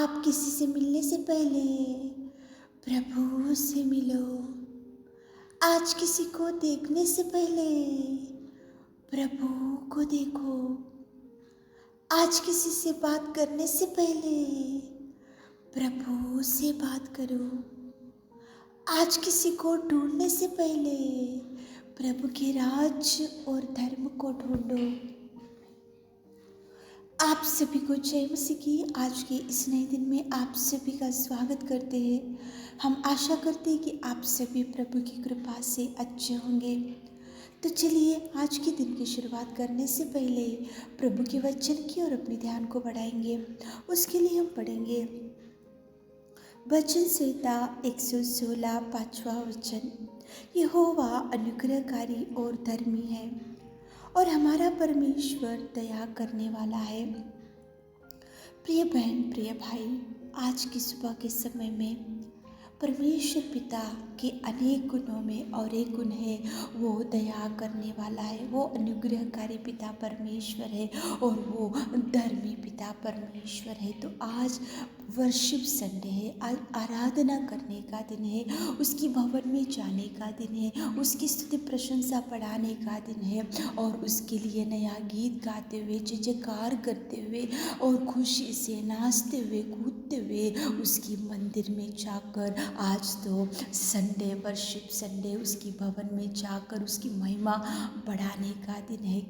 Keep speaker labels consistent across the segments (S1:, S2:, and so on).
S1: आप किसी से मिलने से पहले प्रभु से मिलो। आज किसी को देखने से पहले प्रभु को देखो। आज किसी से बात करने से पहले प्रभु से बात करो। आज किसी को ढूंढने से पहले प्रभु के राज्य और धर्म को ढूंढो। आप सभी को जय मसीह की आज के इस नए दिन में आप सभी का स्वागत करते हैं। हम आशा करते हैं कि आप सभी प्रभु की कृपा से अच्छे होंगे। तो चलिए आज के दिन की शुरुआत करने से पहले प्रभु के वचन की ओर अपने ध्यान को बढ़ाएंगे। उसके लिए हम पढ़ेंगे वचन संहिता 116 5वां वचन। यहोवा अनुग्रहकारी और धर्मी है और हमारा परमेश्वर दया करने वाला है। प्रिय बहन प्रिय भाई, आज की सुबह के समय में परमेश्वर पिता के अनेक गुणों में और एक गुण है, वो दया करने वाला है। वो अनुग्रहकारी पिता परमेश्वर है और वो धर्मी पिता परमेश्वर है। तो आज वर्शिप संडे है, आज आराधना करने का दिन है, उसकी भवन में जाने का दिन है, उसकी स्तुति प्रशंसा पढ़ाने का दिन है और उसके लिए नया गीत गाते हुए, जय जयकार करते हुए और खुशी से नाचते हुए कूदते हुए उसकी मंदिर में जाकर, आज तो संडे वर्शिप संडे, उसकी भवन में जाकर उसकी महिमा बढ़ाने का दिन है।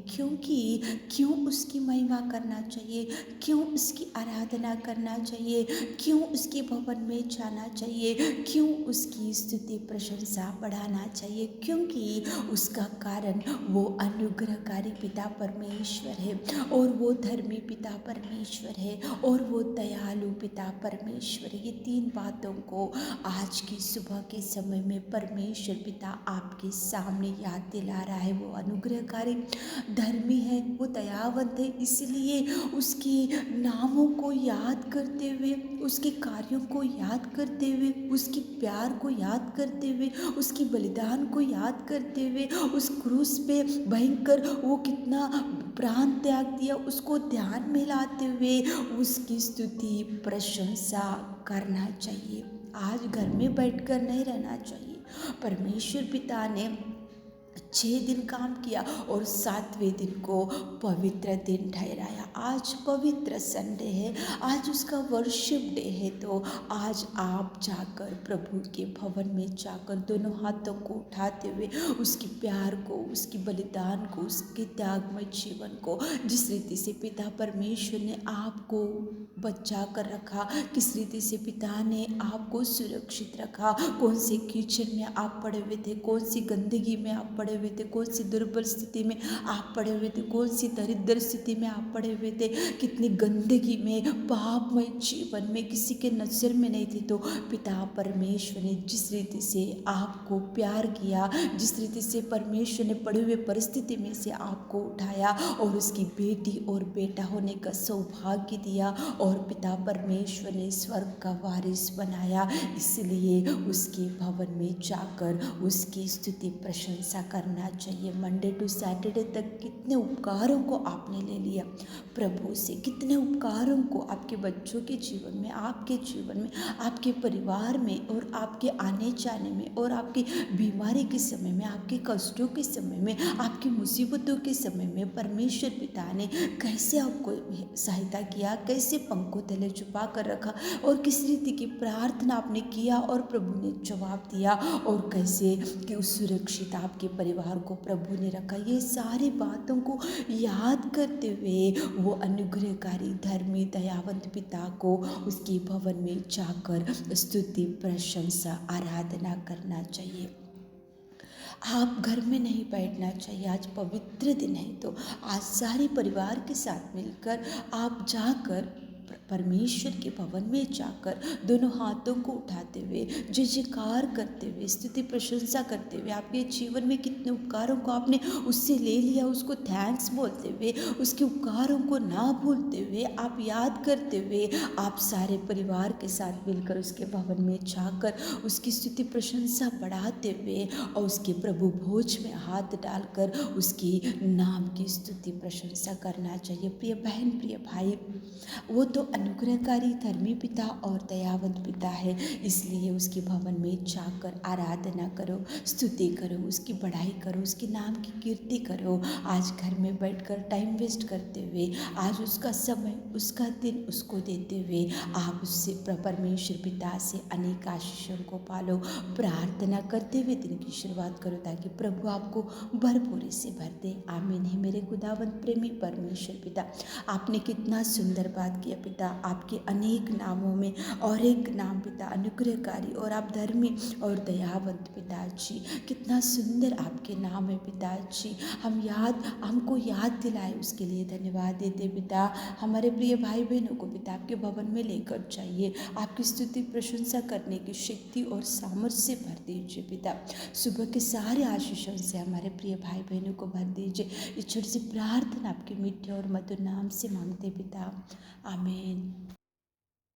S1: क्यों उसकी महिमा करना चाहिए, क्यों उसकी आराधना करना चाहिए, क्यों उसके भवन में जाना चाहिए, क्यों उसकी स्तुति प्रशंसा बढ़ाना चाहिए? क्योंकि उसका कारण वो अनुग्रहकारी पिता परमेश्वर है और वो धर्मी पिता परमेश्वर है और वो दयालु पिता परमेश्वर है। ये तीन बातों को आज की सुबह के समय में परमेश्वर पिता आपके सामने याद दिला रहा है। वो अनुग्रहकारी धर्मी है, वो दयावंत है, इसलिए उसके नामों को याद करते हुए, उसके कार्यों को याद करते हुए, उसके प्यार को याद करते हुए, उसकी बलिदान को याद करते हुए, उस क्रूस पे भयंकर वो कितना प्राण त्याग दिया, उसको ध्यान में लाते हुए उसकी स्तुति प्रशंसा करना चाहिए। आज घर में बैठकर नहीं रहना चाहिए। परमेश्वर पिता ने 6 दिन काम किया और 7वें दिन को पवित्र दिन ठहराया। आज पवित्र संडे है, आज उसका वर्शिप डे है। तो आज आप जाकर प्रभु के भवन में जाकर दोनों हाथों को उठाते हुए उसके प्यार को, उसकी बलिदान को, उसके त्यागमय जीवन को, जिस रीति से पिता परमेश्वर ने आपको बचा कर रखा, किस रीति से पिता ने आपको सुरक्षित रखा, कौन से कीचड़ में आप पड़े हुए थे, कौन सी गंदगी में आप पड़े हुए थे, कौन सी दुर्बल स्थिति में आप पड़े हुए थे, कौन सी दरिद्र स्थिति में आप पड़े हुए थे, कितनी गंदगी में, पापमय जीवन में, किसी के नजर में नहीं थे। तो पिता परमेश्वर ने जिस रीति से आपको प्यार किया, जिस रीति से परमेश्वर ने पड़े हुए परिस्थिति में से आपको उठाया और उसकी बेटी और बेटा होने का सौभाग्य दिया और पिता परमेश्वर ने स्वर्ग का वारिस बनाया, इसलिए उसके भवन में जाकर उसकी स्तुति प्रशंसा करना चाहिए। मंडे टू सैटरडे तक कितने उपकारों को आपने ले लिया प्रभु से, कितने उपकारों को आपके बच्चों के जीवन में, आपके जीवन में, आपके परिवार में और आपके आने जाने में और आपकी बीमारी के समय में, आपके कष्टों के समय में, आपकी मुसीबतों के समय में परमेश्वर पिता ने कैसे आपको सहायता किया, कैसे पंखों तले छुपा कर रखा और किस रीति की प्रार्थना आपने किया और प्रभु ने जवाब दिया और कैसे कि उस सुरक्षित आपके परिवार को प्रभु ने रखा। ये सारी बातों को याद करते हुए वो अनुग्रहकारी धर्मी दयावंत पिता को उसके भवन में जाकर स्तुति प्रशंसा आराधना करना चाहिए। आप घर में नहीं बैठना चाहिए। आज पवित्र दिन है, तो आज सारे परिवार के साथ मिलकर आप जाकर परमेश्वर के भवन में जाकर दोनों हाथों को उठाते हुए, जय जयकार करते हुए, स्तुति प्रशंसा करते हुए, आपके जीवन में कितने उपकारों को आपने उससे ले लिया, उसको थैंक्स बोलते हुए, उसके उपकारों को ना भूलते हुए, आप याद करते हुए, आप सारे परिवार के साथ मिलकर उसके भवन में जाकर उसकी स्तुति प्रशंसा बढ़ाते हुए और उसके प्रभु भोज में हाथ डालकर उसकी नाम की स्तुति प्रशंसा करना चाहिए। प्रिय बहन प्रिय भाई, वो तो अनुग्रहकारी धर्मी पिता और दयावंत पिता है, इसलिए उसके भवन में जाकर आराधना करो, स्तुति करो, उसकी बढ़ाई करो, उसके नाम की कीर्ति करो। आज घर में बैठकर टाइम वेस्ट करते हुए, आज उसका समय, उसका दिन उसको देते हुए आप उससे परमेश्वर पिता से अनेक आशीषों को पालो। प्रार्थना करते हुए दिन की शुरुआत करो ताकि प्रभु आपको भरपूरी से भर दे। आमीन है मेरे खुदावंत प्रेमी परमेश्वर पिता, आपने कितना सुंदर बात किया पिता। आपके अनेक नामों में और एक नाम पिता अनुग्रहकारी और आप धर्मी और दयावंत पिताजी, कितना सुंदर आपके नाम है पिताजी। हमको याद दिलाए उसके लिए धन्यवाद देते पिता। हमारे प्रिय भाई बहनों को पिता आपके भवन में लेकर जाइए, आपकी स्तुति प्रशंसा करने की शक्ति और सामर्थ्य से भर दीजिए पिता। सुबह के सारे आशीषों से हमारे प्रिय भाई बहनों को भर दीजिए। इस छोटी सी प्रार्थना आपके मीठे और मधुर नाम से मांगते पिता, आमीन।